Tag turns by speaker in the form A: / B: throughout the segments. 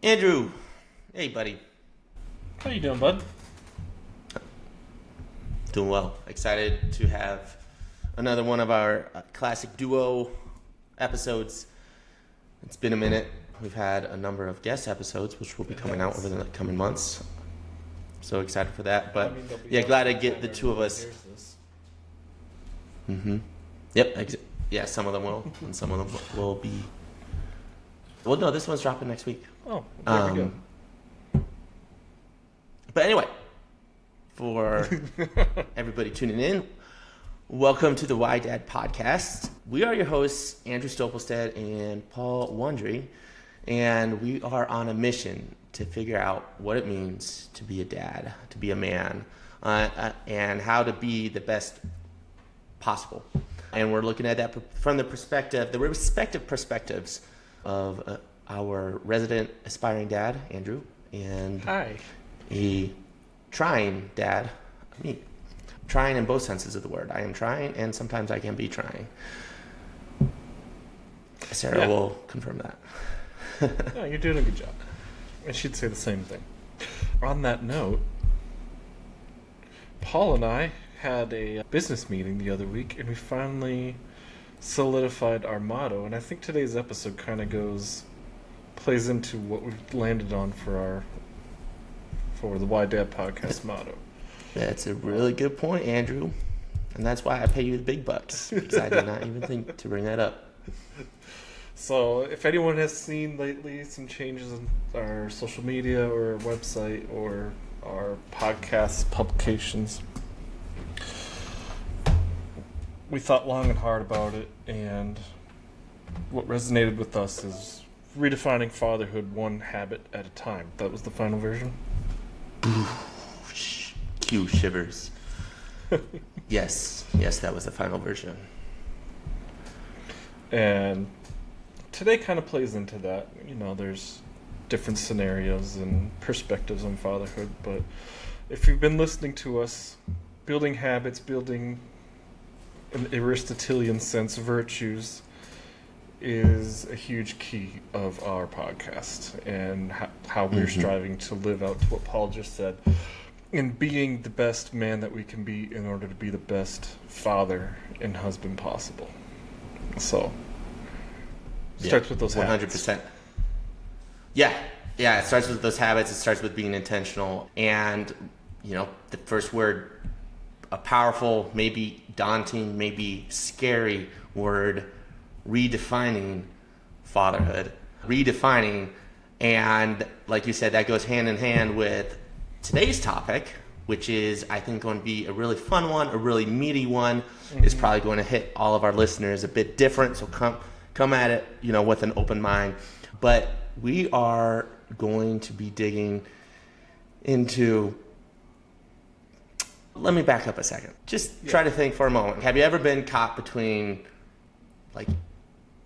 A: Andrew, hey buddy.
B: How you doing, bud?
A: Doing well. Excited to have another one of our classic duo episodes. It's been a minute. We've had a number of guest episodes, which will be coming out over the coming months. So excited for that. But yeah, glad to get the two of us. Yep. Yeah, some of them will, and some of them will be. Well, no, this one's dropping next week.
B: Oh, there we go.
A: But anyway, for everybody tuning in, welcome to the Why Dad podcast. We are your hosts, Andrew Stopelstead and Paul Wondry, and we are on a mission to figure out what it means to be a dad, to be a man, and how to be the best possible. And we're looking at that from the respective perspectives of our resident aspiring dad, Andrew, and
B: Hi.
A: a trying dad, me. Trying in both senses of the word. I am trying, and sometimes I can be trying. Sarah will confirm that.
B: Yeah, you're doing a good job. And she'd say the same thing. On that note, Paul and I had a business meeting the other week, and we finally solidified our motto. And I think today's episode kind of plays into what we've landed on for the Why Dad podcast motto.
A: That's a really good point, Andrew. And that's why I pay you the big bucks, because I did not even think to bring that up.
B: So if anyone has seen lately some changes in our social media or our website or our podcast publications, we thought long and hard about it, and what resonated with us is redefining fatherhood one habit at a time. That was the final version.
A: Cue shivers. Yes, that was the final version.
B: And today kind of plays into that. You know, there's different scenarios and perspectives on fatherhood, but if you've been listening to us, building habits, building in the Aristotelian sense virtues is a huge key of our podcast and how we're striving to live out to what Paul just said, and being the best man that we can be in order to be the best father and husband possible. So it starts with those 100%. Habits.
A: 100%. Yeah, it starts with those habits. It starts with being intentional. And, you know, the first word, a powerful, maybe daunting, maybe scary word, redefining fatherhood. Redefining, and like you said, that goes hand in hand with today's topic, which is, I think, going to be a really fun one, a really meaty one. It's probably going to hit all of our listeners a bit different, so come at it, you know, with an open mind. But we are going to be digging into... Let me back up a second. Just try to think for a moment. Have you ever been caught between, like,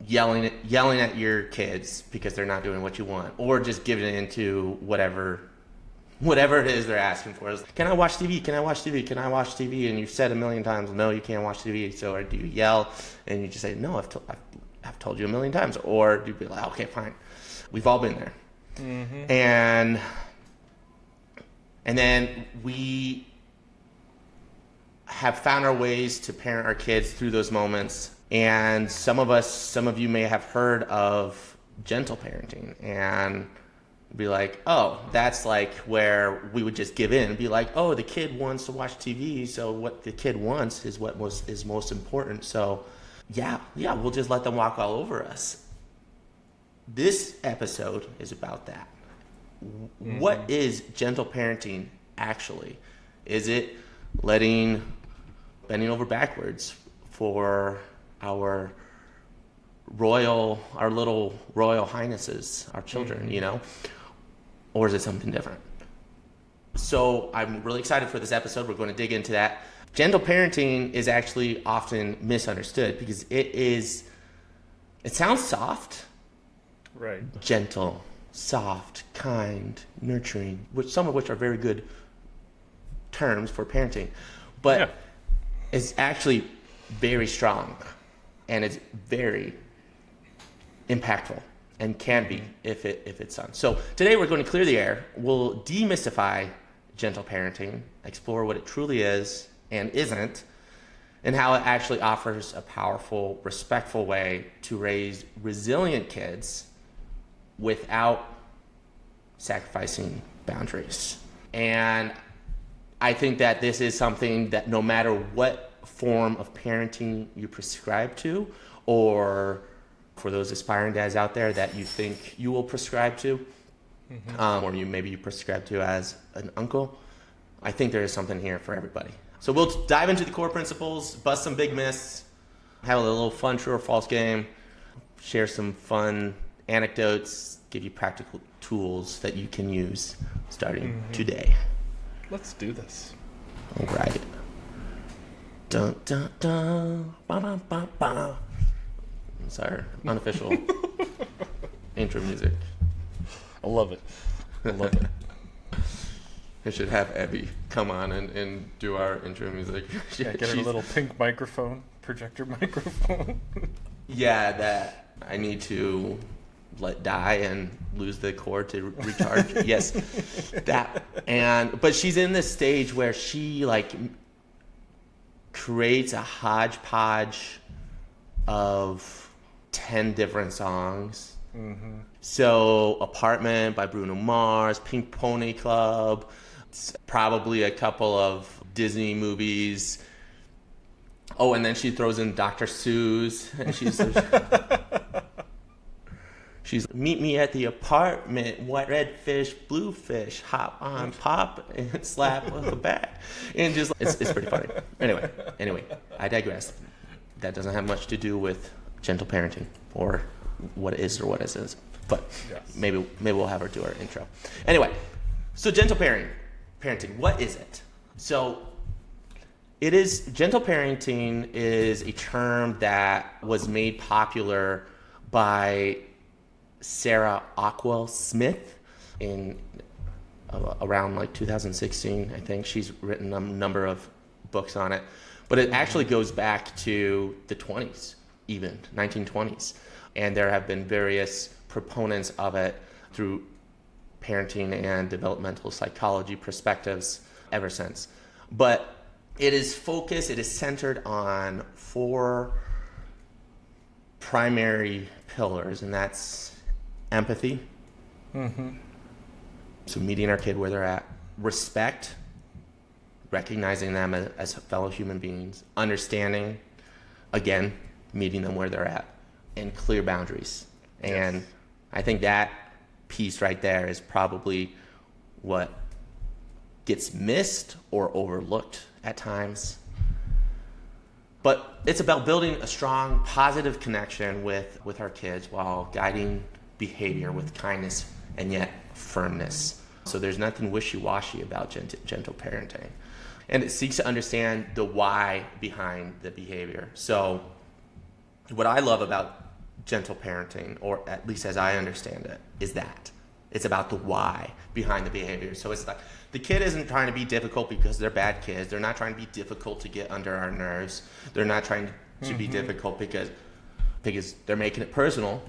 A: yelling at your kids because they're not doing what you want, or just giving into whatever it is they're asking for? Is, can I watch TV? Can I watch TV? Can I watch TV? And you've said a million times, no, you can't watch TV. So, or do you yell and you just say, no, I've told you a million times? Or do you be like, okay, fine. We've all been there. Mm-hmm. And then we have found our ways to parent our kids through those moments. And some of you may have heard of gentle parenting and be like, oh, that's like where we would just give in and be like, oh, the kid wants to watch TV, so what the kid wants is what is most important. So yeah, we'll just let them walk all over us. This episode is about that. Mm-hmm. What is gentle parenting actually? Is it bending over backwards for our little royal highnesses, our children, you know? Or is it something different? So I'm really excited for this episode. We're going to dig into that. Gentle parenting is actually often misunderstood because it sounds soft.
B: Right.
A: Gentle, soft, kind, nurturing, some of which are very good terms for parenting. But it's actually very strong, and it's very impactful. and can be if it's done. So today we're going to clear the air. We'll demystify gentle parenting, explore what it truly is and isn't, and how it actually offers a powerful, respectful way to raise resilient kids without sacrificing boundaries. And I think that this is something that no matter what form of parenting you prescribe to, or for those aspiring dads out there that you think you will prescribe to, or maybe you prescribe to as an uncle, I think there is something here for everybody. So we'll dive into the core principles, bust some big myths, have a little fun true or false game, share some fun anecdotes, give you practical tools that you can use starting today.
B: Let's do this.
A: All right. Dun, dun, dun. Ba, ba, ba, ba. It's our unofficial intro music.
B: I love it. I love it.
A: I should have Abby come on and do our intro music.
B: Yeah, get her a little pink microphone, projector microphone.
A: Yeah, that I need to let die and lose the cord to recharge. Yes, that. But she's in this stage where she like creates a hodgepodge of 10 different songs. So Apartment by Bruno Mars, Pink Pony Club, probably a couple of Disney movies. Oh, and then she throws in Dr. Seuss, and she's meet me at the apartment, white red fish, blue fish, hop on, pop, and slap a back, and just it's pretty funny. Anyway, I digress. That doesn't have much to do with gentle parenting or what it is or what it isn't. But yes. maybe we'll have her do our intro. Anyway, so gentle parenting, what is it? So gentle parenting is a term that was made popular by Sarah Ockwell Smith in around like 2016. I think she's written a number of books on it, but it actually goes back to the 20s, even 1920s. And there have been various proponents of it through parenting and developmental psychology perspectives ever since. But it is centered on 4 primary pillars, and that's empathy. So meeting our kid where they're at. Respect, recognizing them as fellow human beings. Understanding, again, meeting them where they're at. And clear boundaries. Yes. And I think that piece right there is probably what gets missed or overlooked at times. But it's about building a strong, positive connection with our kids while guiding behavior with kindness and yet firmness. So there's nothing wishy-washy about gentle parenting. And it seeks to understand the why behind the behavior. So what I love about gentle parenting, or at least as I understand it, is that it's about the why behind the behavior. So it's like the kid isn't trying to be difficult because they're bad kids. They're not trying to be difficult to get under our nerves. They're not trying to be difficult because they're making it personal.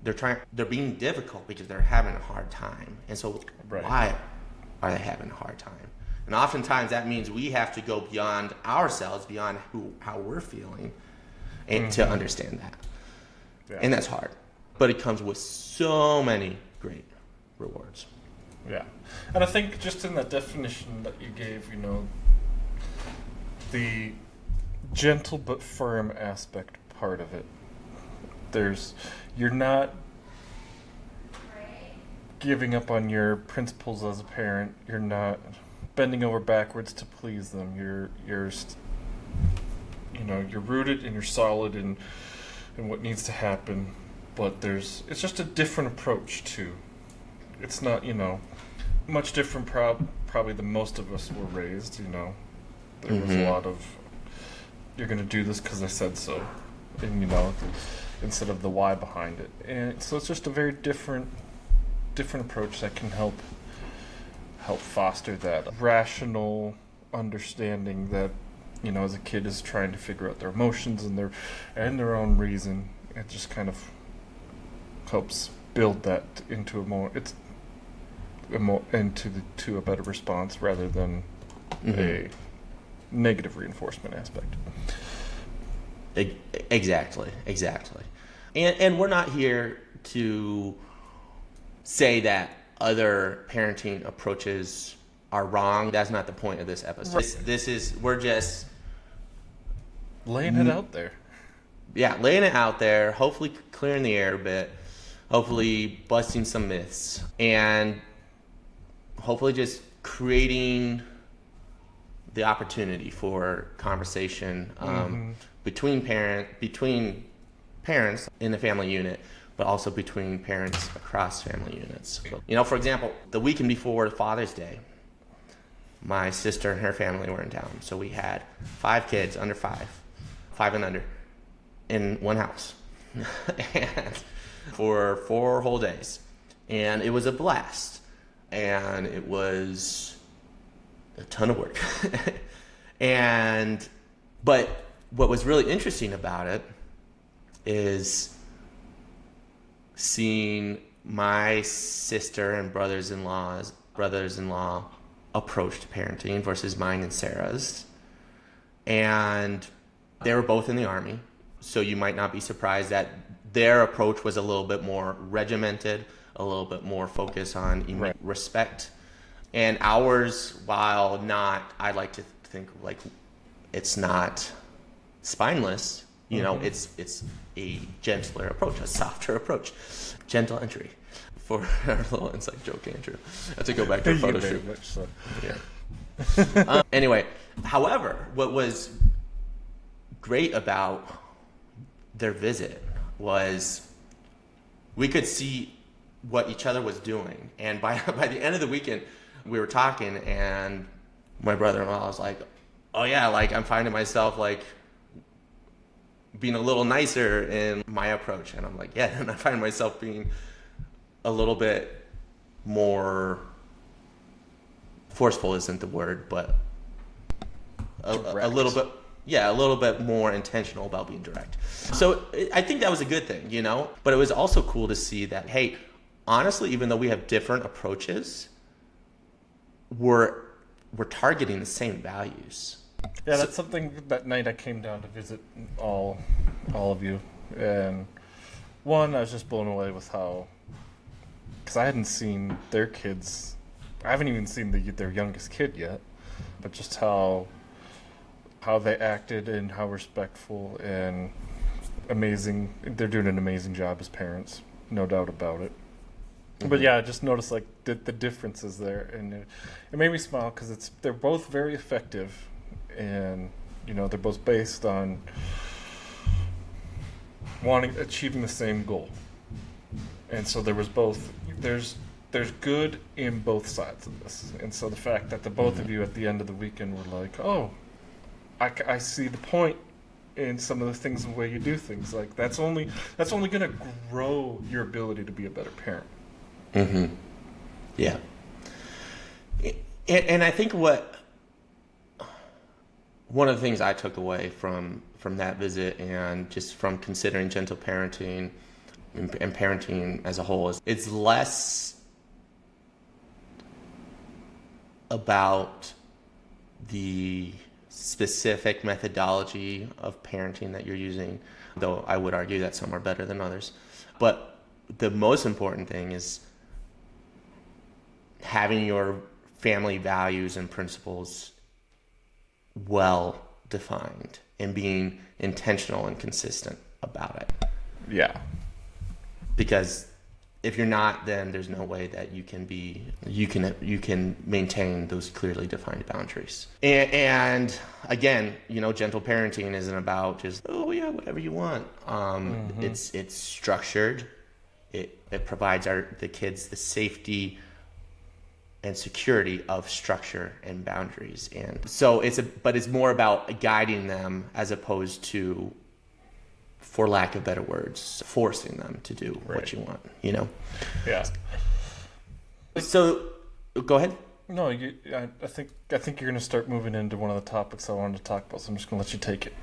A: They're being difficult because they're having a hard time. And so why are they having a hard time? And oftentimes that means we have to go beyond ourselves, beyond how we're feeling, and to understand that. Yeah. And that's hard. But it comes with so many great rewards.
B: Yeah. And I think just in that definition that you gave, the gentle but firm aspect part of it, you're not giving up on your principles as a parent. You're not bending over backwards to please them. You're rooted and you're solid in what needs to happen, but it's just a different approach too. It's not, much different probably than most of us were raised, There was a lot of, you're going to do this because I said so, and, instead of the why behind it. And so it's just a very different approach that can help foster that rational understanding that, as a kid is trying to figure out their emotions and their own reason. It just kind of helps build that into to a better response rather than a negative reinforcement aspect.
A: Exactly. And we're not here to say that other parenting approaches are wrong. That's not the point of this episode.
B: Right.
A: We're just
B: laying it out there.
A: Yeah, laying it out there, hopefully clearing the air a bit, hopefully busting some myths, and hopefully just creating the opportunity for conversation between parents in the family unit, but also between parents across family units. For example, the weekend before Father's Day, my sister and her family were in town. So we had 5 kids under 5 and under, in one house and for 4 whole days. And it was a blast. And it was a ton of work. But what was really interesting about it is seeing my sister and brother-in-law approach to parenting versus mine and Sarah's. And they were both in the Army, so you might not be surprised that their approach was a little bit more regimented, a little bit more focused on respect. And ours, while not, I like to think like it's not spineless, it's a gentler approach, a softer approach. Gentle entry for our little inside joke, Andrew. I have to go back to a photo shoot.
B: Much so.
A: Yeah. Anyway, however, what was great about their visit was we could see what each other was doing. And by the end of the weekend, we were talking, and my brother-in-law was like, oh yeah, like I'm finding myself like being a little nicer in my approach. And I'm like, yeah, and I find myself being a little bit more forceful isn't the word, but a little bit more intentional about being direct. So I think that was a good thing, but it was also cool to see that, hey, honestly, even though we have different approaches, we're targeting the same values.
B: Yeah, that's something that night I came down to visit all of you, and one, I was just blown away with how, because I hadn't seen their kids, I haven't even seen their youngest kid yet, but just how they acted and how respectful and amazing. They're doing an amazing job as parents, no doubt about it. But yeah, I just noticed like the differences there, and it made me smile because they're both very effective, and they're both based on achieving the same goal. And so there's good in both sides of this, and so the fact that the both of you at the end of the weekend were like, oh, I see the point in some of the things, the way you do things, like that's only going to grow your ability to be a better parent.
A: Yeah. And I think one of the things I took away from that visit, and just from considering gentle parenting and parenting as a whole, is it's less about the specific methodology of parenting that you're using, though I would argue that some are better than others. But the most important thing is having your family values and principles well defined and being intentional and consistent about it.
B: Yeah.
A: Because if you're not, then there's no way that you can maintain those clearly defined boundaries. And again, gentle parenting isn't about just, oh yeah, whatever you want. It's structured. It provides the kids the safety and security of structure and boundaries. And so it's more about guiding them as opposed to, for lack of better words, forcing them to do what you want,
B: Yeah.
A: So, go ahead.
B: No, I think you're going to start moving into one of the topics I wanted to talk about, so I'm just going to let you take it.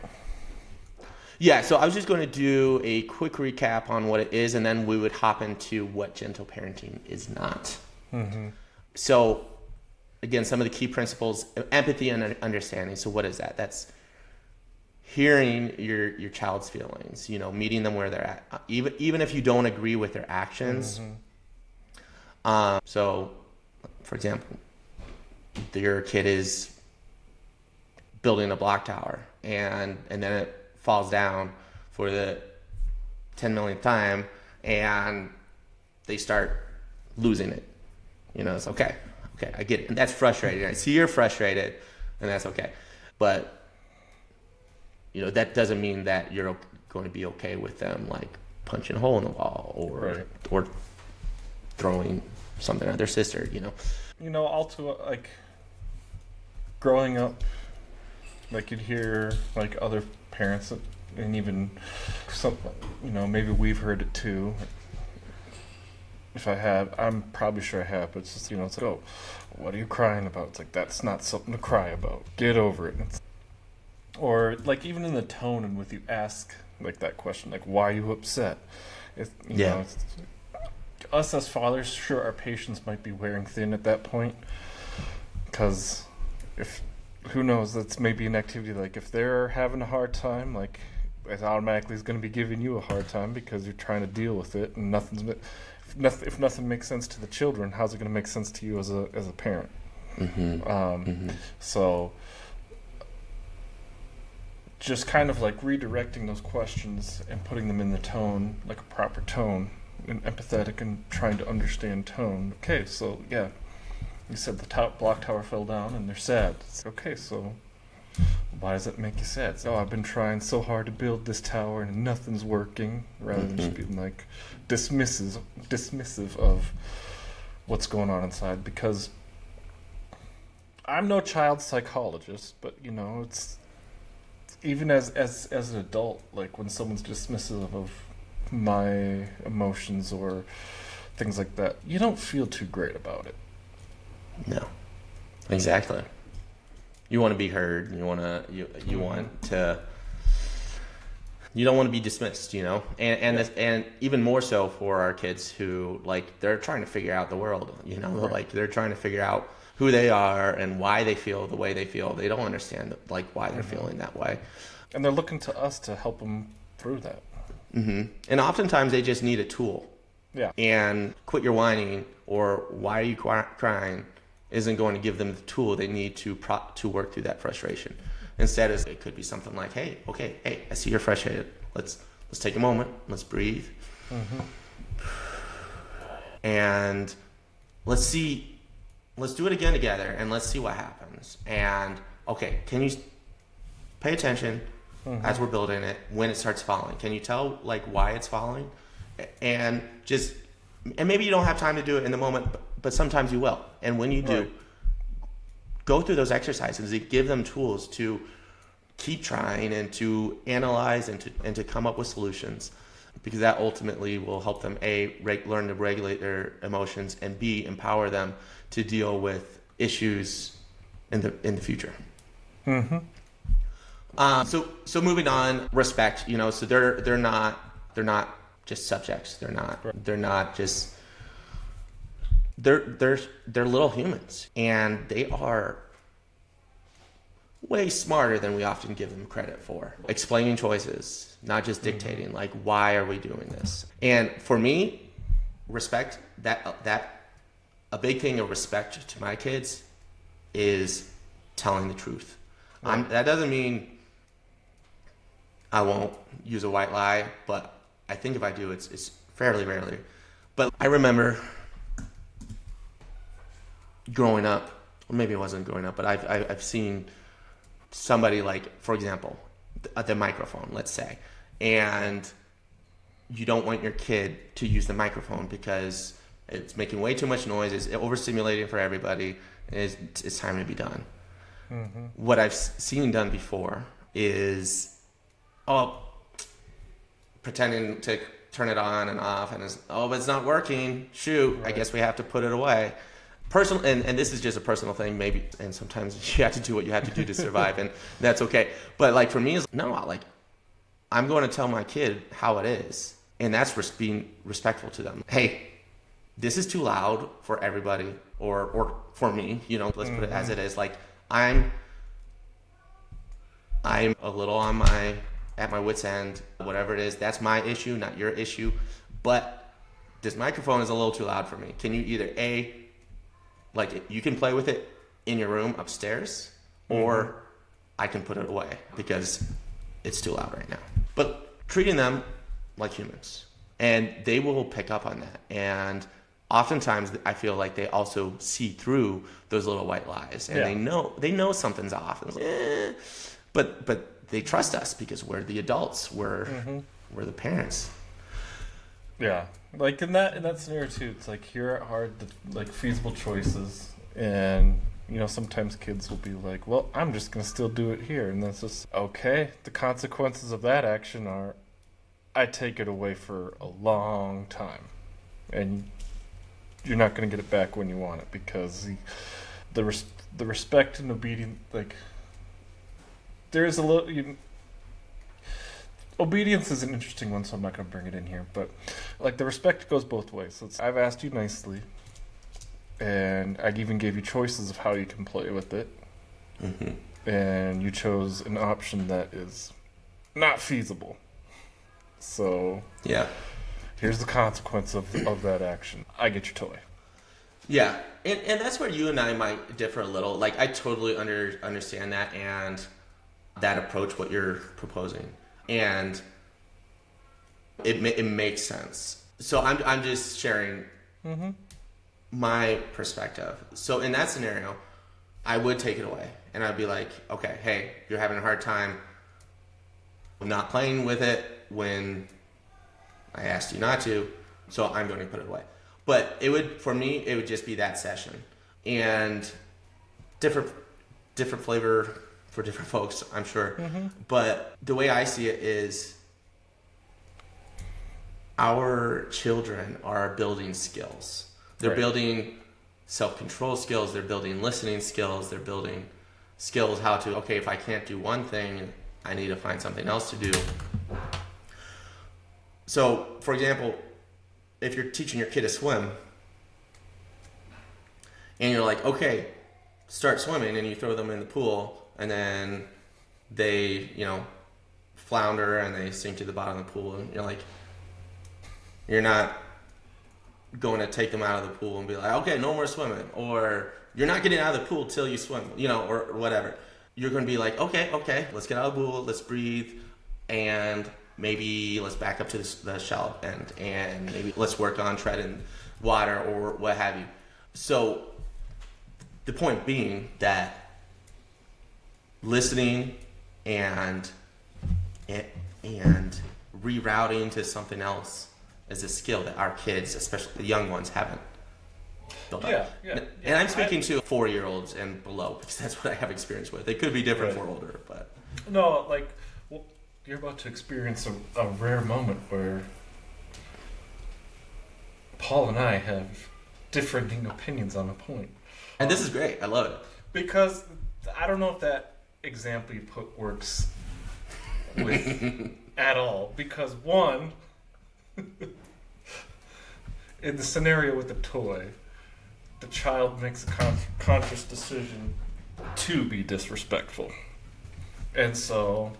A: Yeah, so I was just going to do a quick recap on what it is, and then we would hop into what gentle parenting is not.
B: Mm-hmm.
A: So, again, some of the key principles: empathy and understanding. So, what is that? That's hearing your child's feelings. Meeting them where they're at, even if you don't agree with their actions. So, for example, your kid is building a block tower, and then it falls down for the 10 millionth time, and they start losing it. It's okay, I get it. And that's frustrating. I see you're frustrated, and that's okay. But, that doesn't mean that you're going to be okay with them, like, punching a hole in the wall or throwing something at their sister,
B: Also, like, growing up, like, you'd hear, like, other parents, and even some, maybe we've heard it too. If I have, I'm probably sure I have, but it's just, it's like, oh, what are you crying about? It's like, that's not something to cry about. Get over it. Or, like, even in the tone and with you ask, like, that question, like, why are you upset? Us as fathers, sure, our patience might be wearing thin at that point, because who knows, that's maybe an activity, like, if they're having a hard time, like, it automatically is going to be giving you a hard time because you're trying to deal with it, and if nothing makes sense to the children, how's it going to make sense to you as a parent? So just kind of like redirecting those questions and putting them in the tone, like a proper tone, and empathetic, and trying to understand tone. Okay, so yeah, you said the block tower fell down and they're sad. It's okay, so why does it make you sad? So, I've been trying so hard to build this tower and nothing's working, rather than just being like dismissive of what's going on inside. Because I'm no child psychologist, but it's even as an adult, like, when someone's dismissive of my emotions or things like that, you don't feel too great about it.
A: No, exactly. You want to be heard. You want to. You don't want to be dismissed. And even more so for our kids who, like, they're trying to figure out the world.
B: Right.
A: Like, they're trying to figure out who they are and why they feel the way they feel. They don't understand, like, why they're feeling that way.
B: And they're looking to us to help them through that.
A: And oftentimes they just need a tool.
B: Yeah.
A: And quit your whining or why are you crying isn't going to give them the tool they need to work through that frustration. Instead, it could be something like, hey, I see you're frustrated. Let's take a moment. Let's breathe. And let's do it again together, and let's see what happens. And, okay, can you pay attention as we're building it when it starts falling? Can you tell, like, why it's falling? And maybe you don't have time to do it in the moment, but sometimes you will. And when you do, go through those exercises. Give them tools to keep trying and to analyze and to come up with solutions, because that ultimately will help them learn to regulate their emotions, and B, empower them to deal with issues in the future. So moving on, respect. So they're not just subjects. They're not just. They're little humans, and they are way smarter than we often give them credit for. Explaining choices, not just dictating, like, why are we doing this? And for me, respect, that a big thing of respect to my kids is telling the truth. That doesn't mean I won't use a white lie, but I think if I do, it's fairly rarely. But I remember growing up, or maybe it wasn't growing up, but I've seen somebody, like, for example, the microphone, let's say, and you don't want your kid to use the microphone because it's making way too much noise, it's overstimulating for everybody, and it's time to be done. What I've seen done before is, pretending to turn it on and off, and but it's not working. Shoot, right. I guess we have to put it away. Personal, and this is just a personal thing, maybe, and sometimes you have to do what you have to do to survive, and that's okay. But, like, for me, it's no, like, I'm going to tell my kid how it is. And that's being respectful to them. Hey, this is too loud for everybody or for me, let's put it as it is. Like I'm a little at my wit's end, whatever it is. That's my issue, not your issue. But this microphone is a little too loud for me. Can you either you can play with it in your room upstairs, or I can put it away because it's too loud right now. But treating them like humans, and they will pick up on that. And oftentimes I feel like they also see through those little white lies, and they know something's off. And it's like, but they trust us because we're the adults, we're the parents.
B: Yeah, like in that scenario too, it's like here are the feasible choices, and sometimes kids will be like, well, I'm just gonna still do it here, and that's just okay. The consequences of that action are, I take it away for a long time, and you're not gonna get it back when you want it, because the respect and obedience, like there is a little. Obedience is an interesting one, so I'm not going to bring it in here. But like the respect goes both ways. So I've asked you nicely, and I even gave you choices of how you can play with it, and you chose an option that is not feasible. So here's the consequence of that action. I get your toy.
A: Yeah, and that's where you and I might differ a little. Like I totally understand that and that approach, what you're proposing. And it makes sense. So I'm just sharing my perspective. So in that scenario, I would take it away, and I'd be like, okay, hey, you're having a hard time not playing with it when I asked you not to, so I'm going to put it away. But for me, it would just be that session, and different flavor for different folks, I'm sure. But the way I see it is our children are building skills. They're building self-control skills. They're building listening skills. They're building skills how to, okay, if I can't do one thing, I need to find something else to do. So, for example, if you're teaching your kid to swim and you're like, okay, start swimming, and you throw them in the pool, and then they, flounder and they sink to the bottom of the pool. And you're like, you're not going to take them out of the pool and be like, okay, no more swimming. Or you're not getting out of the pool till you swim, or whatever. You're going to be like, okay, let's get out of the pool, let's breathe, and maybe let's back up to the shallow end, and maybe let's work on treading water or what have you. So the point being that listening and rerouting to something else is a skill that our kids, especially the young ones, haven't built up.
B: Yeah.
A: And I'm speaking to 4-year-olds and below, because that's what I have experience with. It could be different for older, but
B: no, you're about to experience a rare moment where Paul and I have differing opinions on a point.
A: And this is great. I love it.
B: Because I don't know if that example you put works with at all. Because one, in the scenario with the toy, the child makes a conscious decision to be disrespectful. And so,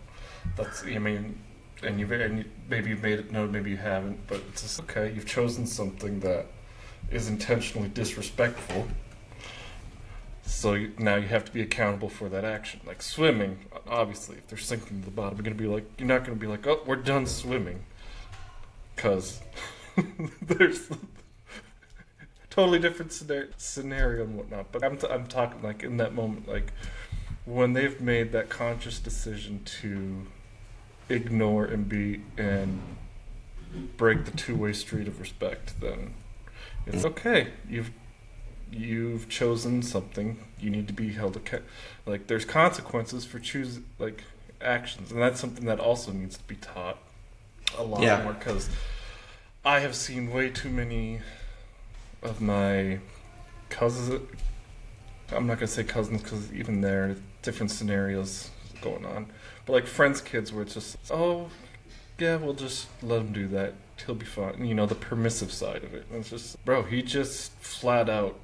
B: and maybe you've made it known, maybe you haven't, but it's just, okay, you've chosen something that is intentionally disrespectful. So now you have to be accountable for that action. Like swimming, obviously, if they're sinking to the bottom, you're not going to be like, oh, we're done swimming. Because there's totally different scenario and whatnot. But I'm talking like in that moment, like when they've made that conscious decision to ignore and break the two-way street of respect, then it's okay. You've chosen something. You need to be held accountable. Like there's consequences for choosing actions, and that's something that also needs to be taught a lot more, because I have seen way too many of my cousins. I'm not gonna say cousins because even there, different scenarios going on. But like friends' kids, where it's just, oh, yeah, we'll just let him do that. He'll be fine. You know, the permissive side of it. And it's just, bro, he just flat out,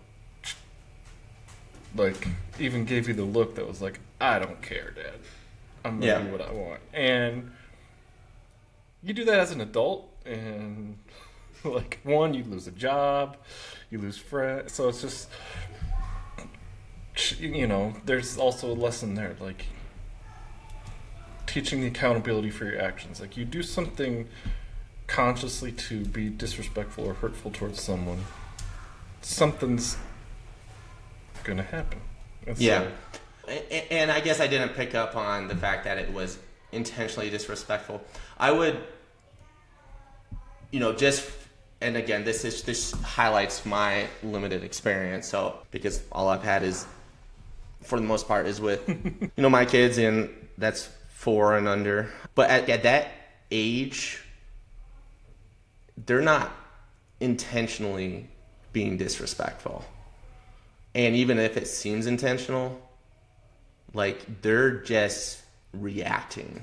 B: like, even gave you the look that was like, I don't care, Dad. I'm going to do what I want. And you do that as an adult, and, like, one, you lose a job, you lose friends. So it's just, you know, there's also a lesson there, like, teaching the accountability for your actions. Like, you do something consciously to be disrespectful or hurtful towards someone, something's gonna happen. And
A: yeah. And I guess I didn't pick up on the fact that it was intentionally disrespectful. I would, you know, just, and again, this highlights my limited experience. So, because all I've had is, for the most part, is with, you know, my kids, and that's 4 and under. But at that age, they're not intentionally being disrespectful. And even if it seems intentional, like, they're just reacting.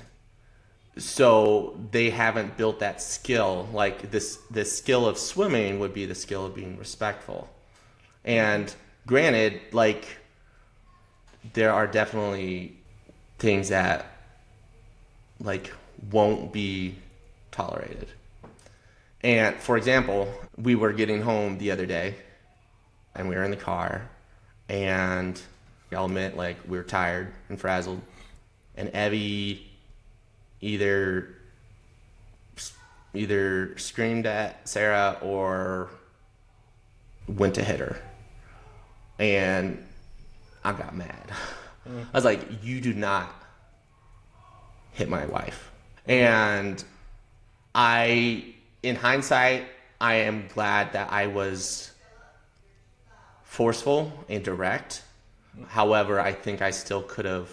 A: So they haven't built that skill. Like, this skill of swimming would be the skill of being respectful. And granted, like, there are definitely things that, like, won't be tolerated. And for example, we were getting home the other day, and we were in the car, and I'll admit, like, we were tired and frazzled, and Evie either screamed at Sarah or went to hit her, and I got mad. I was like, you do not hit my wife. And in hindsight, I am glad that I was forceful and direct. However, I think I still could have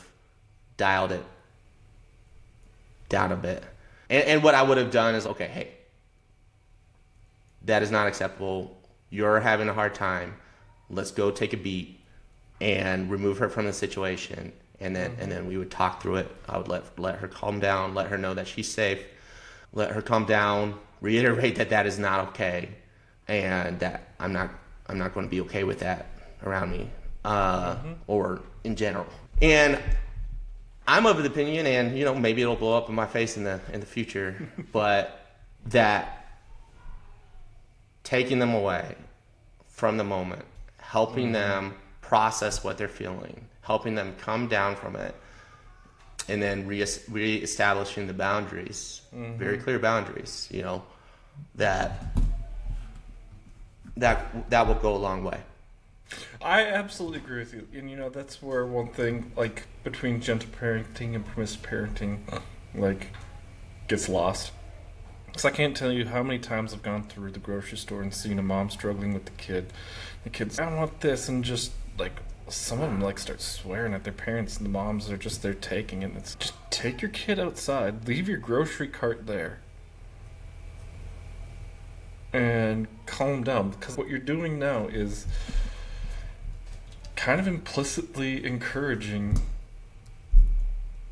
A: dialed it down a bit. And what I would have done is, okay, hey, that is not acceptable. You're having a hard time. Let's go take a beat and remove her from the situation. And then we would talk through it. I would let her calm down, let her know that she's safe, let her calm down, reiterate that is not okay, and that I'm not going to be okay with that around me, or in general. And I'm of the opinion, and, you know, maybe it'll blow up in my face in the future, but that taking them away from the moment, helping them process what they're feeling, helping them come down from it, and then reestablishing the boundaries, very clear boundaries, you know, that will go a long way.
B: I absolutely agree with you. And, you know, that's where one thing, like, between gentle parenting and permissive parenting, like, gets lost. Because I can't tell you how many times I've gone through the grocery store and seen a mom struggling with the kid. The kid's, I don't want this, and just, like, some of them, like, start swearing at their parents, and the moms are just there taking it. It's just, take your kid outside, leave your grocery cart there, and calm down. Because what you're doing now is kind of implicitly encouraging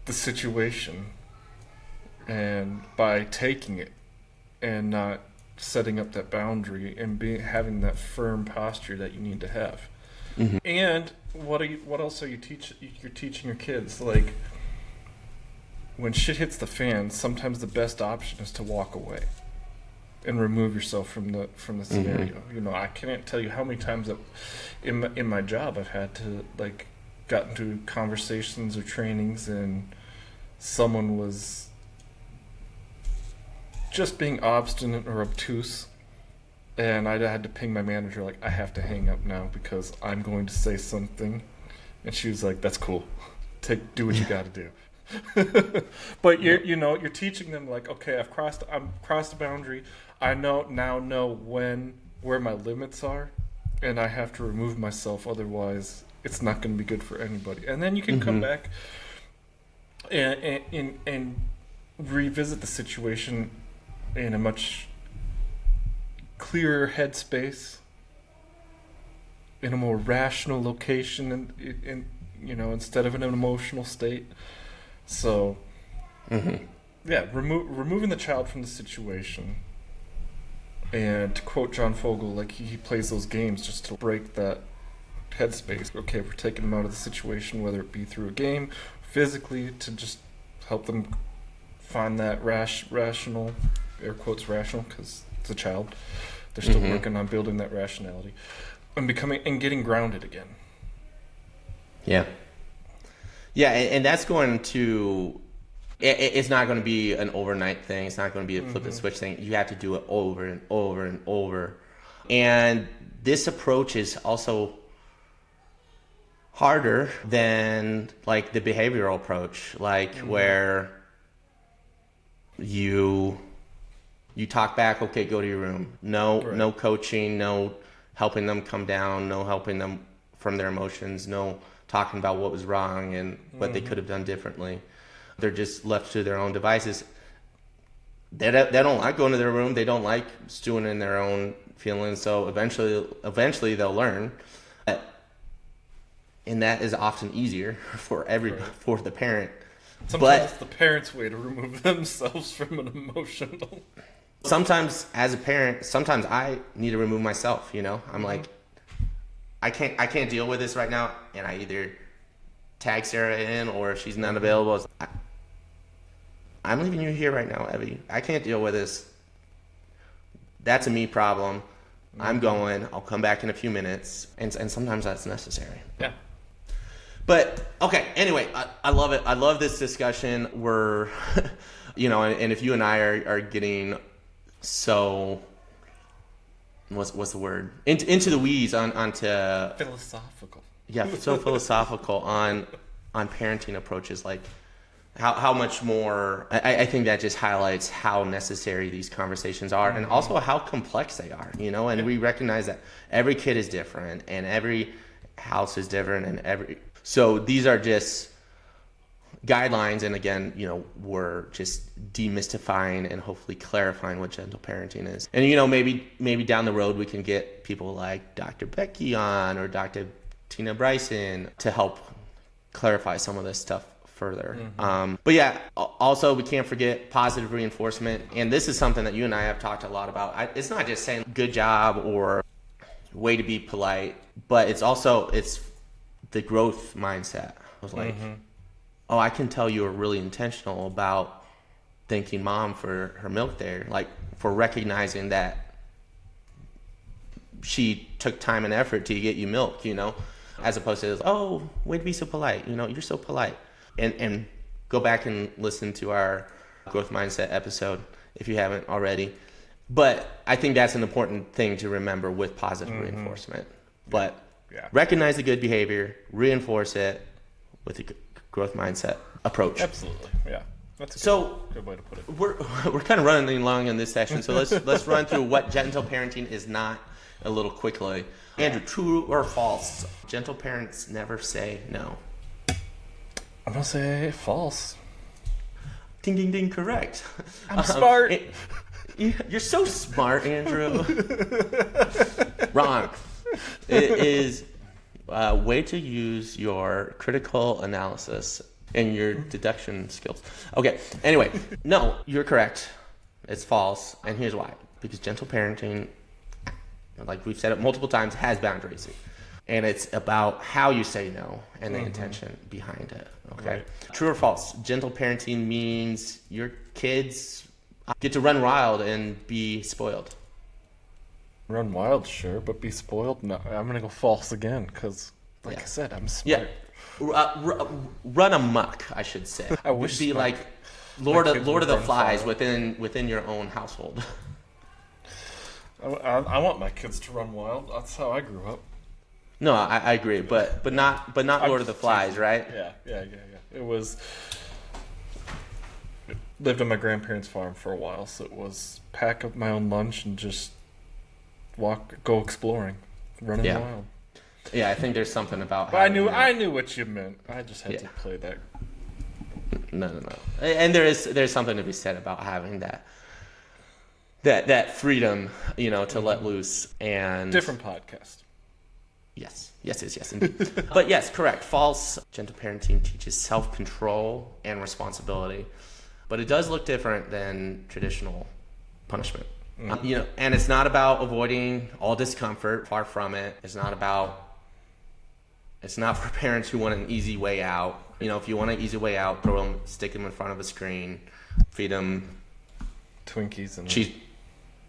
B: the situation, and by taking it and not setting up that boundary and having that firm posture that you need to have. And what else are you're teaching your kids? Like, when shit hits the fan, sometimes the best option is to walk away and remove yourself from the scenario. You know, I can't tell you how many times that in my job I've had to, like, got into conversations or trainings, and someone was just being obstinate or obtuse, and I had to ping my manager, like, I have to hang up now because I'm going to say something. And she was like, that's cool, do what you got to do. But you're teaching them, like, okay, I've crossed the boundary. I know where my limits are, and I have to remove myself, otherwise it's not going to be good for anybody. And then you can come back and revisit the situation in a much clearer headspace, in a more rational location, and you know, instead of in an emotional state. So removing the child from the situation. And to quote John Fogel, like he plays those games just to break that headspace. Okay, we're taking them out of the situation, whether it be through a game, physically, to just help them find that rational, air quotes rational, because it's a child. They're still working on building that rationality and getting grounded again.
A: Yeah. Yeah, and that's going to... It's not going to be an overnight thing. It's not going to be a flip and switch thing. You have to do it over and over and over. And this approach is also harder than like the behavioral approach, like where you talk back, okay, go to your room. No coaching, no helping them come down, no helping them from their emotions, no talking about what was wrong and what they could have done differently. They're just left to their own devices. They don't like going to their room. They don't like stewing in their own feelings. So eventually they'll learn. And that is often easier for for the parent.
B: Sometimes it's the parent's way to remove themselves from an emotional.
A: Sometimes as a parent, sometimes I need to remove myself. I'm like, I can't deal with this right now, and I either tag Sarah in, or if she's not available, I'm leaving you here right now, Evie. I can't deal with this. That's a me problem. I'm going. I'll come back in a few minutes. And sometimes that's necessary.
B: Yeah.
A: But, okay, anyway, I love it. I love this discussion. We're, and if you and I are getting so, what's the word? Into the weeds onto...
B: Philosophical.
A: Yeah, so philosophical on parenting approaches, like how much more I think that just highlights how necessary these conversations are, and also how complex they are, and we recognize that every kid is different and every house is different, and so these are just guidelines, and again, we're just demystifying and hopefully clarifying what gentle parenting is. And maybe down the road we can get people like Dr. Becky on, or Dr. Tina Bryson to help clarify some of this stuff further. But yeah, also we can't forget positive reinforcement. And this is something that you and I have talked a lot about. It's not just saying good job or way to be polite, but it's the growth mindset. I was like, oh, I can tell you were really intentional about thanking mom for her milk there, like for recognizing that she took time and effort to get you milk, as opposed to, oh, way to be so polite, you're so polite. And go back and listen to our growth mindset episode if you haven't already. But I think that's an important thing to remember with positive reinforcement. But recognize the good behavior, reinforce it with a growth mindset approach.
B: Absolutely, yeah. That's a good way to put it.
A: We're kind of running long in this session, so let's run through what gentle parenting is not a little quickly. Andrew, true or false? Gentle parents never say no.
B: I'm going to say false.
A: Ding, ding, ding, correct.
B: I'm smart.
A: You're so smart, Andrew. Wrong. It is a way to use your critical analysis and your deduction skills. Okay, anyway, no, you're correct. It's false, and here's why. Because gentle parenting, like we've said it multiple times, has boundaries. And it's about how you say no and the intention behind it. Okay. Right. True or false? Gentle parenting means your kids get to run wild and be spoiled.
B: Run wild, sure, but be spoiled? No, I'm going to go false again because, I said, I'm smart.
A: Yeah. Run amok, I should say.
B: I wish
A: be like Lord of the Flies within your own household.
B: I want my kids to run wild. That's how I grew up.
A: No, I agree, but not Lord of the Flies, right?
B: Yeah. It was lived on my grandparents' farm for a while, so it was pack up my own lunch and just go exploring, running wild.
A: Yeah, I think there's something about.
B: But I knew what you meant. I just had to play that.
A: No. And there's something to be said about having that freedom, to let loose and
B: different podcast.
A: Yes, indeed. But yes, correct. False. Gentle parenting teaches self-control and responsibility. but it does look different than traditional punishment. And it's not about avoiding all discomfort. Far from it. It's not for parents who want an easy way out. If you want an easy way out, stick them in front of a screen, feed them
B: Twinkies and
A: cheese.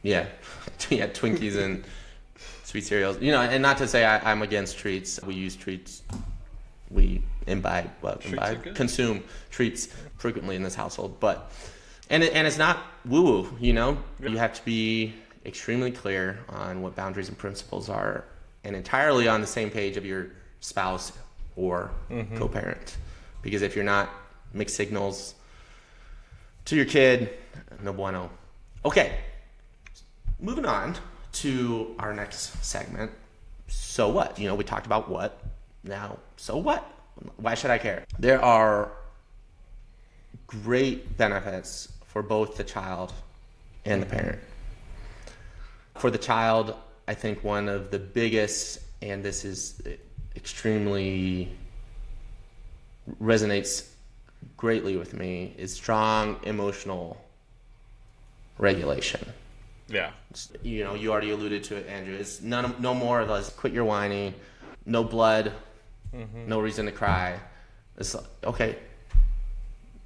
A: Yeah, Twinkies and sweet cereals. And not to say I'm against treats. We use treats. We consume treats frequently in this household. But and it's not woo-woo. You have to be extremely clear on what boundaries and principles are, and entirely on the same page of your spouse or co-parent. Because if you're not, mixed signals to your kid, no bueno. Okay, moving on to our next segment. So what? We talked about what. Now, so what? Why should I care? There are great benefits for both the child and the parent. For the child, I think one of the biggest, and this is extremely resonates greatly with me, is strong emotional regulation.
B: Yeah.
A: You already alluded to it, Andrew. It's no more of us quit your whining, no blood, no reason to cry. It's like, okay,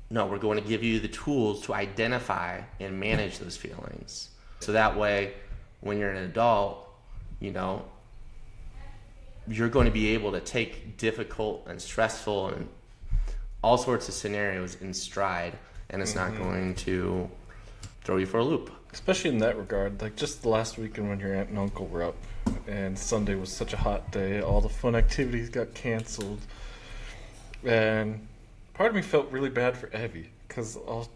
A: no, we're going to give you the tools to identify and manage those feelings. So that way, when you're an adult, you're going to be able to take difficult and stressful and all sorts of scenarios in stride, and it's not going to throw you for a loop.
B: Especially in that regard, like just the last weekend when your aunt and uncle were up, and Sunday was such a hot day, all the fun activities got canceled, and part of me felt really bad for Evie, because all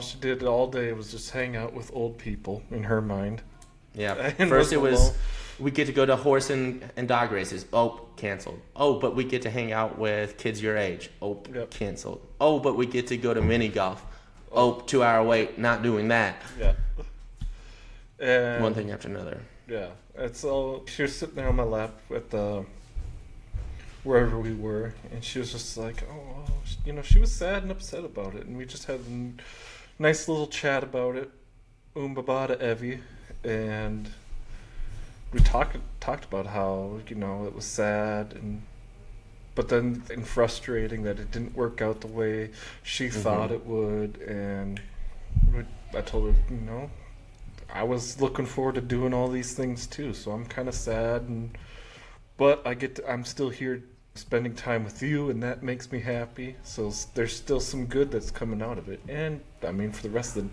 B: she did all day was just hang out with old people, in her mind.
A: Yeah, first it was, we get to go to horse and dog races. Oh, canceled. Oh, but we get to hang out with kids your age. Oh, canceled. Oh, but we get to go to mini golf. Oh, 2 hour wait, not doing that.
B: Yeah. And
A: one thing after another.
B: Yeah. It's all, she was sitting there on my lap at wherever we were, and she was just like, she was sad and upset about it, and we just had a nice little chat about it. Baba to Evie, and we talked about how, it was sad but then frustrating that it didn't work out the way she thought it would, and I told her, I was looking forward to doing all these things too, so I'm kind of sad, but I'm still here spending time with you, and that makes me happy, so there's still some good that's coming out of it. And I mean, for the rest of the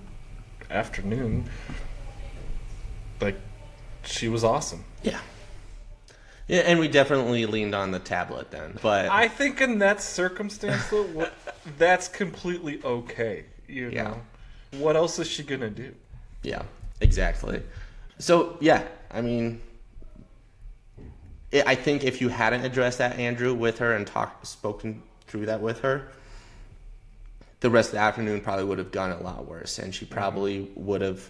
B: afternoon, like, she was awesome.
A: Yeah, and we definitely leaned on the tablet then. But
B: I think in that circumstance, though, that's completely okay. What else is she gonna do?
A: Yeah, exactly. So I mean, I think if you hadn't addressed that, Andrew, with her and spoken through that with her, the rest of the afternoon probably would have gone a lot worse, and she probably would have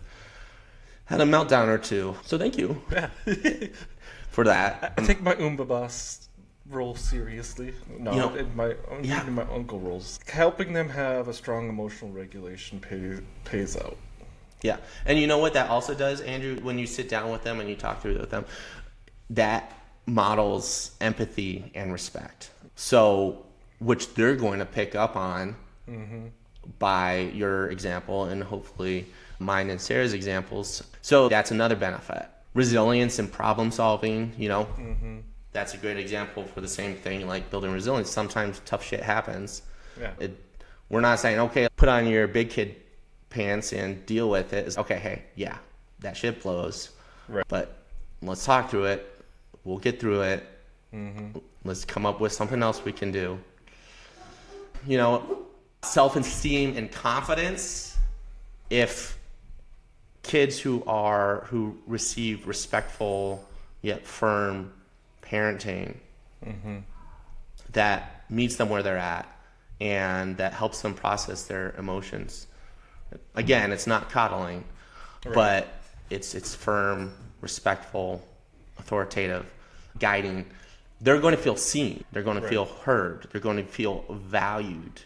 A: had a meltdown or two. So thank you.
B: Yeah.
A: For that.
B: I take my boss role seriously. No, my uncle roles. Helping them have a strong emotional regulation pays out.
A: Yeah. And you know what that also does, Andrew? When you sit down with them and you talk through it with them, that models empathy and respect. So, which they're going to pick up on by your example and hopefully mine and Sarah's examples. So that's another benefit. Resilience and problem solving, that's a great example for the same thing, like building resilience. Sometimes tough shit happens. Yeah. We're not saying, okay, put on your big kid pants and deal with it. It's, okay, hey, yeah, that shit blows. Right. But let's talk through it. We'll get through it. Let's come up with something else we can do. Self-esteem and confidence. If kids who receive respectful yet firm parenting that meets them where they're at and that helps them process their emotions. Again, it's not coddling, but it's firm, respectful, authoritative, guiding. They're going to feel seen. They're going to feel heard. They're going to feel valued.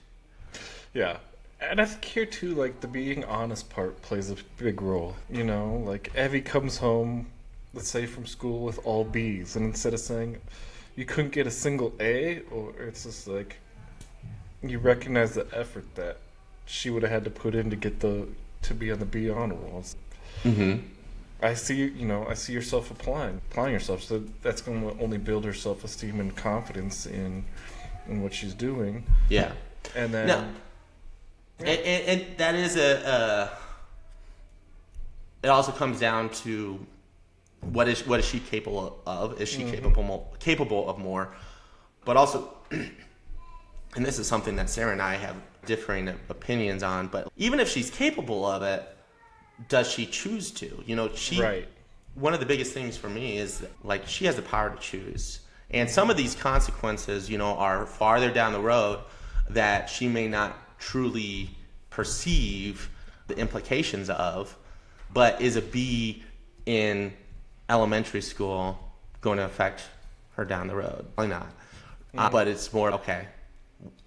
B: Yeah. And I think here too, like the being honest part plays a big role. You know, like Evie comes home, let's say from school with all B's, and instead of saying you couldn't get a single A, or it's just like you recognize the effort that she would have had to put in to get to be on the B honor rolls.
A: Mm-hmm.
B: I see yourself applying yourself. So that's going to only build her self-esteem and confidence in what she's doing.
A: Yeah.
B: And then,
A: no. Yeah. And that is it also comes down to what is she capable of? Is she capable of more? But also, and this is something that Sarah and I have differing opinions on, but even if she's capable of it, does she choose to? You know,
B: right.
A: One of the biggest things for me is like she has the power to choose. And some of these consequences, you know, are farther down the road that she may not truly perceive the implications of, but is a B in elementary school going to affect her down the road? Probably not. But it's more, okay,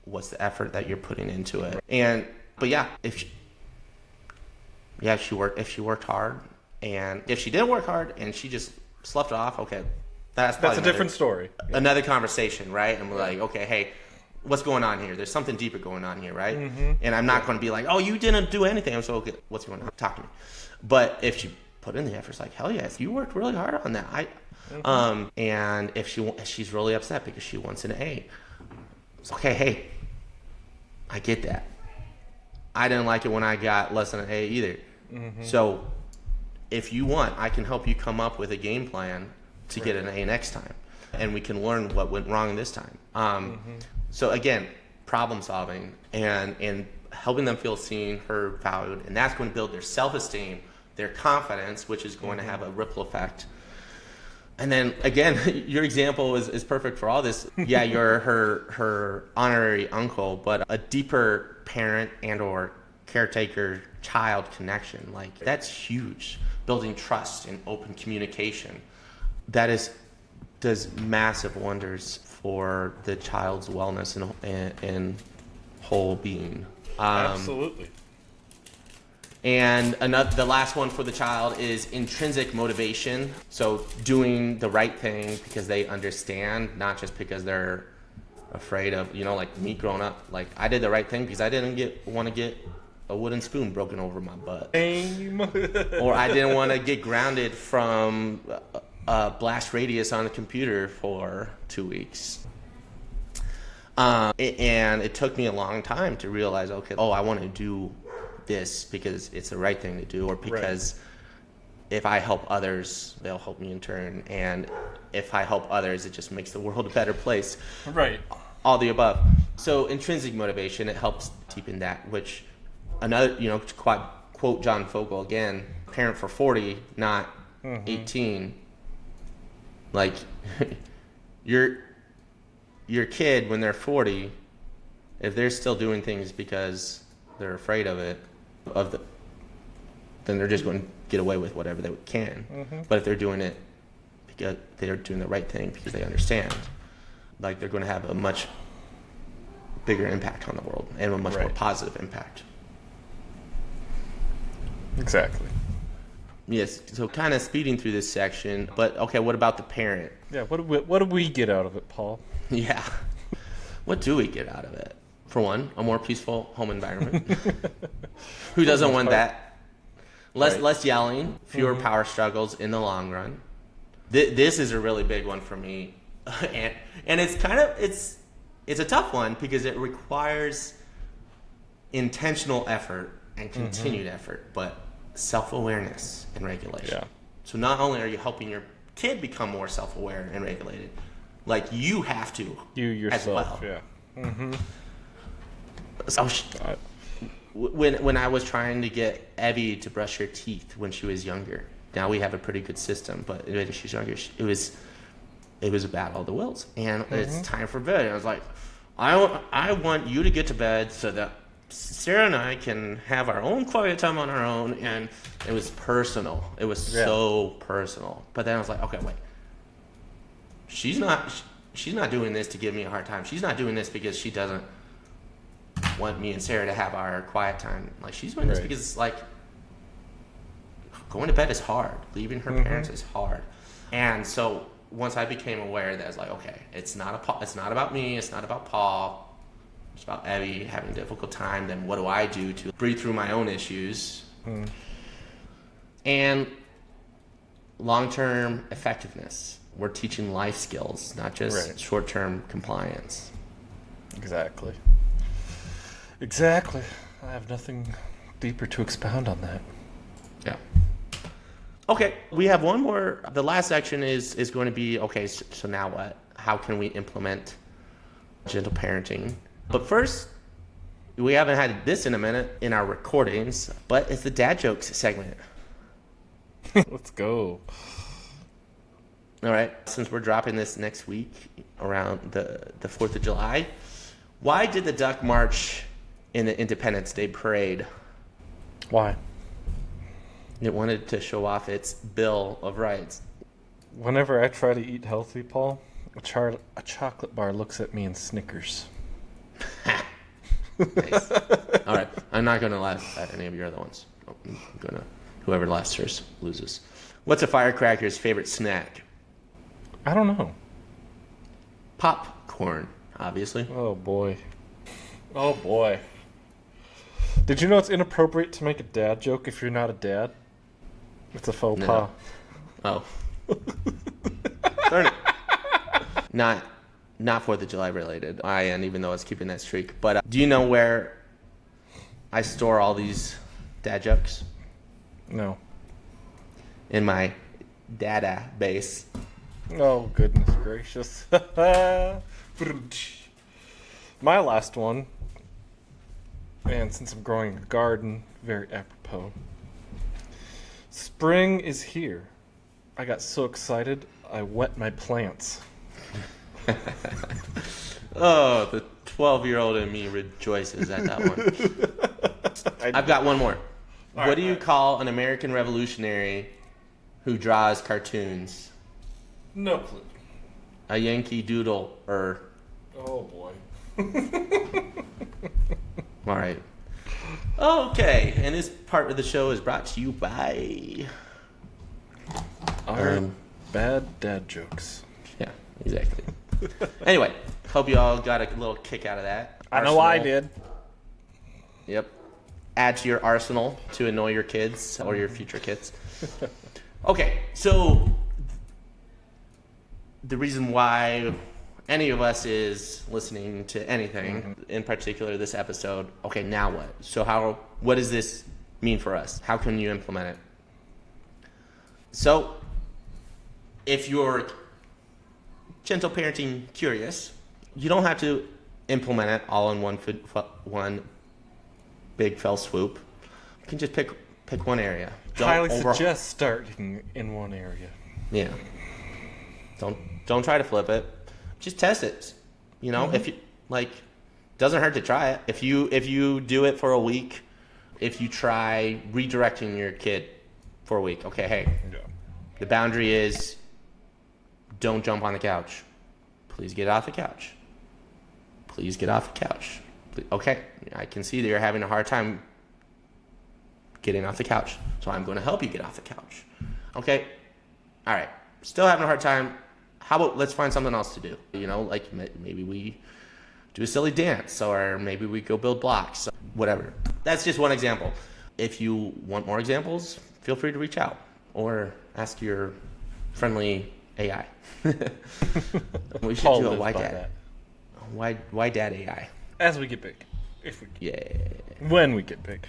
A: what's the effort that you're putting into it? But yeah, if she worked hard, and if she didn't work hard and she just sloughed it off, okay, that's
B: a different story.
A: Another conversation, right? And we're like, okay, hey, what's going on here? There's something deeper going on here, right?
B: Mm-hmm.
A: And I'm not going to be like, oh, you didn't do anything. I'm so, okay, what's going on? Talk to me. But if she put in the effort, it's like, hell yes, you worked really hard on that. And if she's really upset because she wants an A, it's okay, hey, I get that. I didn't like it when I got less than an A either. Mm-hmm. So if you want, I can help you come up with a game plan to get an A next time. And we can learn what went wrong this time. So again, problem solving and helping them feel seen, heard, valued. And that's going to build their self-esteem, their confidence, which is going to have a ripple effect. And then again, your example is perfect for all this. Yeah, you're her honorary uncle, but a deeper parent and or caretaker child connection, like that's huge. Building trust and open communication, does massive wonders for the child's wellness and whole being.
B: Absolutely.
A: And the last one for the child is intrinsic motivation. So doing the right thing because they understand, not just because they're afraid of, you know, like me growing up. Like I did the right thing because I didn't want to get a wooden spoon broken over my butt. Or I didn't want to get grounded from a blast radius on a computer for 2 weeks. And it took me a long time to realize, okay, I want to do this because it's the right thing to do, or because if I help others, they'll help me in turn. And if I help others, it just makes the world a better place.
B: Right.
A: All the above. So intrinsic motivation, it helps deepen that, which another, you know, to quote John Fogel again, parent for 40, not 18. Like your kid when they're 40, if they're still doing things because they're afraid of it, then they're just going to get away with whatever they can. But if they're doing it because they're doing the right thing because they understand, like they're going to have a much bigger impact on the world and a much more positive impact.
B: Exactly.
A: Yes, so kind of speeding through this section, but okay, what about the parent?
B: Yeah, what do we get out of it, Paul?
A: Yeah. What do we get out of it? For one, a more peaceful home environment. Who doesn't want that? Less yelling, fewer power struggles in the long run. This is a really big one for me. And it's kind of it's a tough one because it requires intentional effort and continued effort, but self-awareness and regulation. Yeah. So not only are you helping your kid become more self-aware and regulated, like you have to.
B: You yourself,
A: as well.
B: Yeah. Mm-hmm.
A: So when I was trying to get Evie to brush her teeth when she was younger, now we have a pretty good system, but when she's younger, it was a battle of the wills, and it's time for bed. And I was like, I want you to get to bed so that Sarah and I can have our own quiet time on our own. And it was personal. It was so personal. But then I was like, okay, wait. She's not doing this to give me a hard time. She's not doing this because she doesn't want me and Sarah to have our quiet time. Like, she's doing this
B: Right.
A: because it's like going to bed is hard. Leaving her parents is hard. And so once I became aware that, I was like, okay, it's not about me. It's not about Paul. It's about Evie having a difficult time. Then what do I do to breathe through my own issues? And long-term effectiveness. We're teaching life skills, not just short-term compliance.
B: Exactly. I have nothing deeper to expound on that.
A: Yeah. Okay, we have one more. The last section is going to be, okay, so now what? How can we implement gentle parenting? But first, we haven't had this in a minute in our recordings, but it's the dad jokes segment.
B: Let's go.
A: All right, since we're dropping this next week around the 4th of July, why did the duck march in the Independence Day parade?
B: Why?
A: It wanted to show off its Bill of Rights.
B: Whenever I try to eat healthy, Paul, a chocolate bar looks at me and snickers.
A: Nice. All right, I'm not going to laugh at any of your other ones. I'm going to, whoever laughs first loses. What's a firecracker's favorite snack?
B: I don't know.
A: Popcorn, obviously.
B: Oh, boy. Did you know it's inappropriate to make a dad joke if you're not a dad? It's a faux pas.
A: Oh. Darn it. Not 4th of July related. And even though I was keeping that streak. But do you know where I store all these dad jokes?
B: No.
A: In my data base.
B: Oh, goodness gracious. My last one, and since I'm growing a garden, very apropos. Spring is here. I got so excited, I wet my plants.
A: Oh, the 12-year-old in me rejoices at that one. I've got one more. What do you call an American revolutionary who draws cartoons?
B: No clue.
A: A Yankee Doodle.
B: Oh, boy.
A: All right. Okay, and this part of the show is brought to you by...
B: Our bad dad jokes.
A: Yeah, exactly. Anyway, hope you all got a little kick out of that.
B: I know I did.
A: Yep. Add to your arsenal to annoy your kids or your future kids. Okay, so the reason why any of us is listening to anything, in particular this episode, okay, now what? So what does this mean for us? How can you implement it? So, if you're gentle parenting curious, you don't have to implement it all in one big fell swoop. You can just pick one area.
B: Highly suggest starting in one area.
A: Yeah. Don't try to flip it. Just test it. You know, if you doesn't hurt to try it. If you do it for a week, if you try redirecting your kid for a week, okay, hey, the boundary is don't jump on the couch. Please get off the couch. Please get off the couch. Okay, I can see that you're having a hard time getting off the couch, so I'm going to help you get off the couch. Okay, all right, still having a hard time. How about let's find something else to do? You know, like maybe we do a silly dance, or maybe we go build blocks, whatever. That's just one example. If you want more examples, feel free to reach out or ask your friendly AI. We should do a why dad. Why dad AI?
B: As we get big.
A: Yeah.
B: When we get big.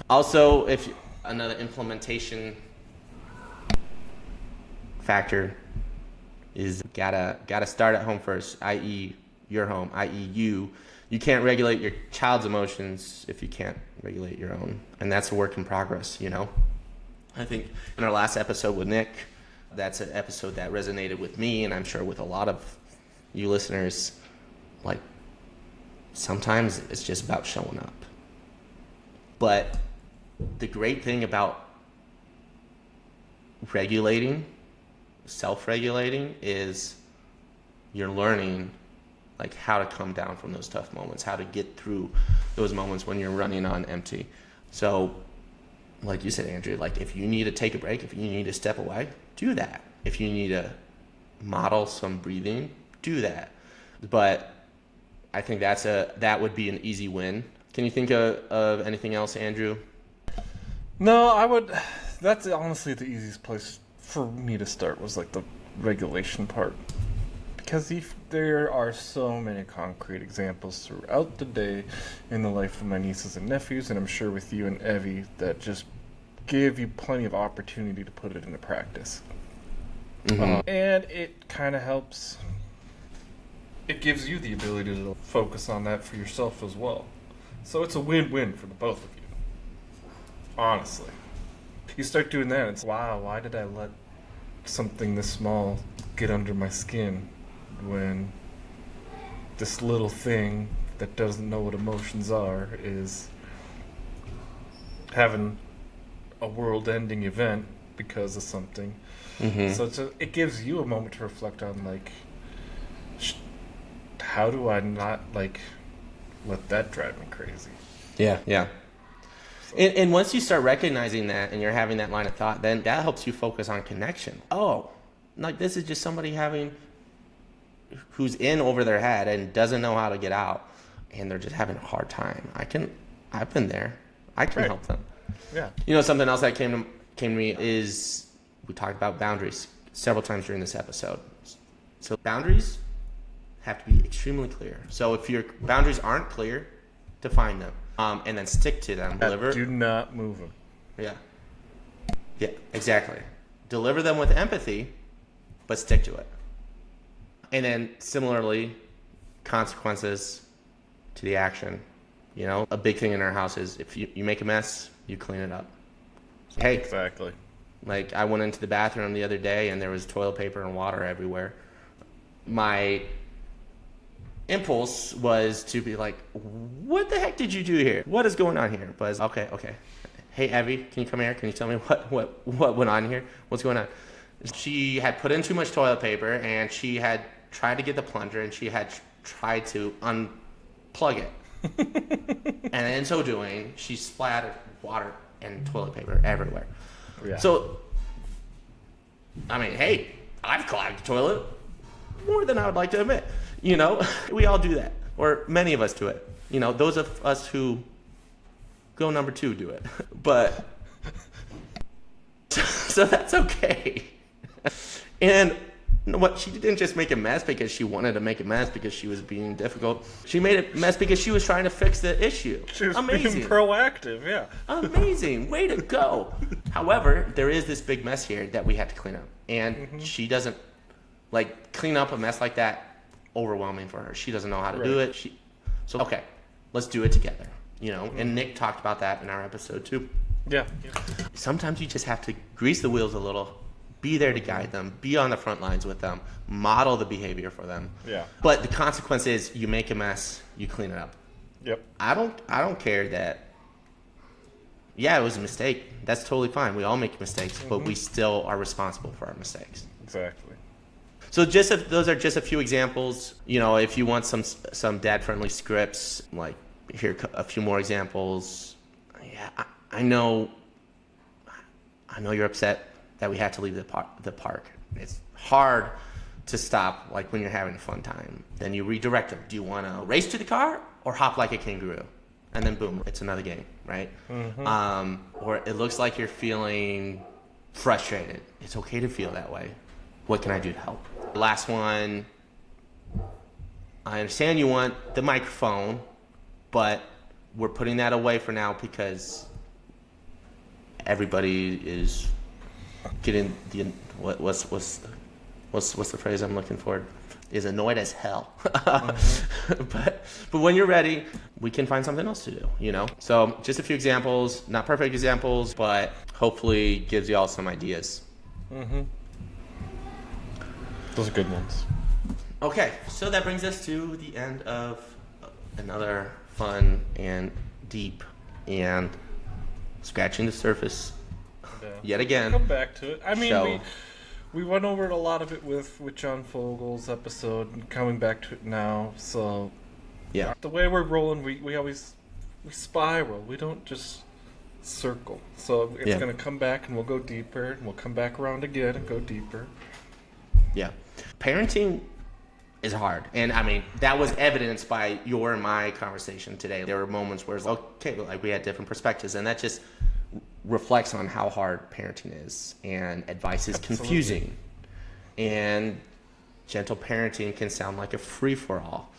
A: Also, if another implementation factor is gotta start at home first, i.e. your home, i.e. you can't regulate your child's emotions if you can't regulate your own, and that's a work in progress. You know, I think in our last episode with Nick, that's an episode that resonated with me, and I'm sure with a lot of you listeners. Like, sometimes it's just about showing up. But the great thing about self-regulating, is you're learning like how to come down from those tough moments, how to get through those moments when you're running on empty. So, like you said, Andrew, like if you need to take a break, if you need to step away, do that. If you need to model some breathing, do that. But I think that would be an easy win. Can you think of anything else, Andrew?
B: No, I would. That's honestly the easiest place for me to start was like the regulation part. Because there are so many concrete examples throughout the day in the life of my nieces and nephews, and I'm sure with you and Evie, that just give you plenty of opportunity to put it into practice. Mm-hmm. And it kind of helps. It gives you the ability to focus on that for yourself as well. So it's a win-win for the both of you. Honestly. You start doing that, it's, wow, why did I let something this small get under my skin when this little thing that doesn't know what emotions are is having a world-ending event because of something. Mm-hmm. So it gives you a moment to reflect on, like, how do I not, like, let that drive me crazy?
A: Yeah. So. And once you start recognizing that and you're having that line of thought, then that helps you focus on connection. Oh, like this is just somebody who's in over their head and doesn't know how to get out, and they're just having a hard time. I've been there. I can help them.
B: Yeah.
A: You know, something else that came to me is we talked about boundaries several times during this episode. So boundaries have to be extremely clear. So if your boundaries aren't clear, define them, and then stick to them.
B: Do not move them.
A: Yeah, exactly. Deliver them with empathy, but stick to it. And then similarly, consequences to the action. You know, a big thing in our house is if you make a mess, you clean it up. So, hey,
B: exactly.
A: Like I went into the bathroom the other day and there was toilet paper and water everywhere. My impulse was to be like, what the heck did you do here? What is going on here? But okay. Hey, Evie, can you come here? Can you tell me what went on here? What's going on? She had put in too much toilet paper and she had tried to get the plunger and she had tried to unplug it. And in so doing, she splattered water and toilet paper everywhere. Yeah. So, I mean, hey, I've clogged the toilet more than I would like to admit. You know, we all do that, or many of us do it. You know, those of us who go number 2 do it. But, so that's okay. And what, she didn't just make a mess because she wanted to make a mess because she was being difficult. She made a mess because she was trying to fix the issue.
B: She was being proactive, yeah.
A: Amazing. Way to go. However, there is this big mess here that we have to clean up. And she doesn't, like, clean up a mess like that, overwhelming for her. She doesn't know how to do it. So, okay, let's do it together. You know, and Nick talked about that in our episode too.
B: Yeah.
A: Sometimes you just have to grease the wheels a little, be there to guide them, be on the front lines with them, model the behavior for them.
B: Yeah.
A: But the consequence is you make a mess, you clean it up.
B: Yep.
A: I don't care that. Yeah, it was a mistake. That's totally fine. We all make mistakes, but we still are responsible for our mistakes.
B: Exactly.
A: So those are just a few examples. You know, if you want some dad-friendly scripts, like here a few more examples. Yeah, I know you're upset that we had to leave the park. It's hard to stop, like when you're having a fun time. Then you redirect them. Do you want to race to the car or hop like a kangaroo? And then boom, it's another game, right? Or it looks like you're feeling frustrated. It's okay to feel that way. What can I do to help? Last one, I understand you want the microphone, but we're putting that away for now because everybody is getting the what's the phrase I'm looking for? Is annoyed as hell. But when you're ready, we can find something else to do, you know? So just a few examples, not perfect examples, but hopefully gives you all some ideas.
B: Those are good ones.
A: Okay, so that brings us to the end of another fun and deep and scratching the surface yet again.
B: Come back to it. I mean, we went over a lot of it with John Fogel's episode and coming back to it now. So
A: Yeah.
B: the way we're rolling, we always spiral. We don't just circle. So it's
A: Yeah.
B: going to come back and we'll go deeper and we'll come back around again and go deeper.
A: Yeah. Parenting is hard. And I mean, that was evidenced by your and my conversation today. There were moments where it's okay, like we had different perspectives, and that just reflects on how hard parenting is. And advice is
B: Absolutely.
A: confusing. And gentle parenting can sound like a free-for-all.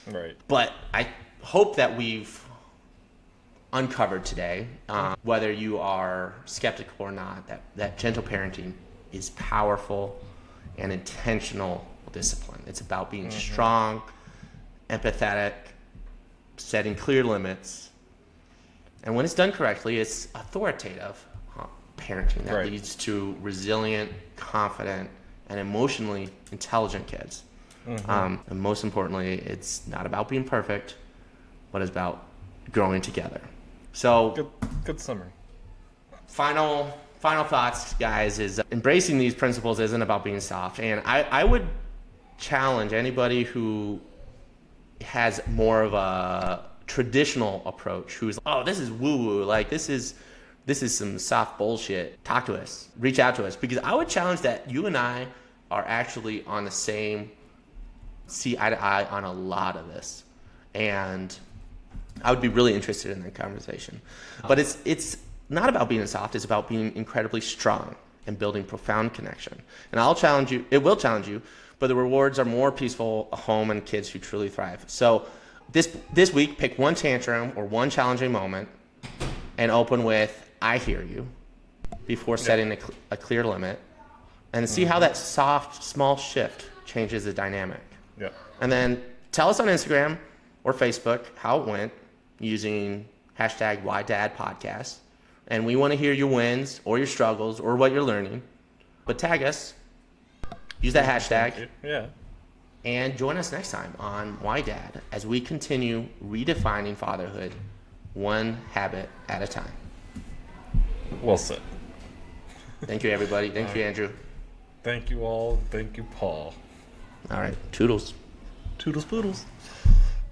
B: Right.
A: But I hope that we've uncovered today, whether you are skeptical or not, that gentle parenting is powerful and intentional discipline. It's about being strong, empathetic, setting clear limits. And when it's done correctly, it's authoritative parenting that
B: Right.
A: leads to resilient, confident, and emotionally intelligent kids. And most importantly, it's not about being perfect, but it's about growing together. So,
B: Good summary.
A: final thoughts, guys, is embracing these principles isn't about being soft. And I would challenge anybody who has more of a traditional approach, who's, oh, this is woo-woo, like this is some soft bullshit. Talk to us. Reach out to us. Because I would challenge that you and I are actually on the same, see eye to eye on a lot of this. And I would be really interested in that conversation. But it's not about being soft. It's about being incredibly strong and building profound connection. And I'll challenge you. It will challenge you. But the rewards are more peaceful home and kids who truly thrive. So this week, pick one tantrum or one challenging moment and open with, I hear you, before setting a clear limit. And see how that soft, small shift changes the dynamic.
B: Yeah.
A: And then tell us on Instagram or Facebook how it went using hashtag #WhyDadPodcast. And we want to hear your wins or your struggles or what you're learning. But tag us. Use that hashtag.
B: Yeah.
A: And join us next time on Why Dad as we continue redefining fatherhood one habit at a time.
B: Well said.
A: Thank you, everybody. Thank you, Andrew.
B: Thank you all. Thank you, Paul.
A: All right. Toodles.
B: Toodles poodles.